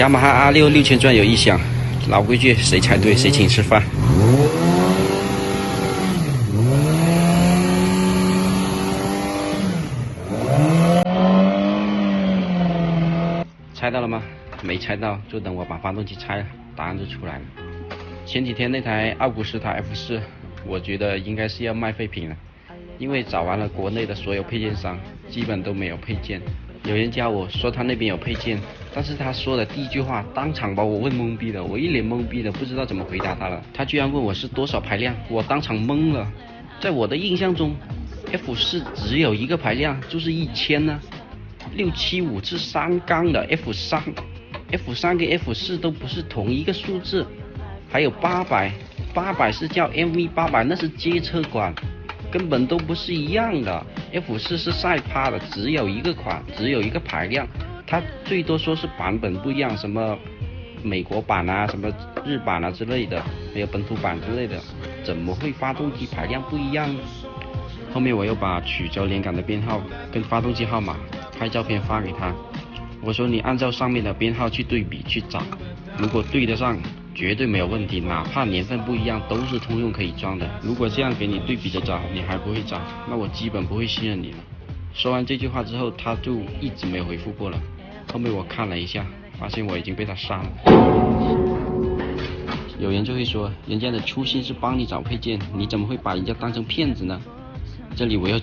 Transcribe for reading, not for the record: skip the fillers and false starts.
雅马哈 R6 6000转有异响，老规矩，谁踩对谁请吃饭。猜到了吗？没猜到，就等我把发动机拆了，答案就出来了。前几天那台奥古斯塔 F4，我觉得应该是要卖废品了，因为找完了国内的所有配件商，基本都没有配件。有人加我说他那边有配件，但是他说的第一句话当场把我问懵逼了，我一脸懵逼的不知道怎么回答他了。他居然问我是多少排量，我当场懵了。在我的印象中 ，F4 只有一个排量，就是1000呢。675是3缸的 F3 跟 F4 都不是同一个数字。还有800是叫 MV800，那是街车款，根本都不是一样的。F4 是赛趴的，只有一个款，只有一个排量，它最多说是版本不一样，什么美国版啊，什么日版啊之类的，还有本土版之类的，怎么会发动机排量不一样呢？后面我又把曲轴连杆的编号跟发动机号码拍照片发给他，我说你按照上面的编号去对比去找，如果对得上绝对没有问题，哪怕年份不一样都是通用可以装的。如果这样给你对比着找你还不会找，那我基本不会信任你了。说完这句话之后他就一直没有回复过了。后面我看了一下，发现我已经被他删了。有人就会说，人家的初心是帮你找配件，你怎么会把人家当成骗子呢？这里我要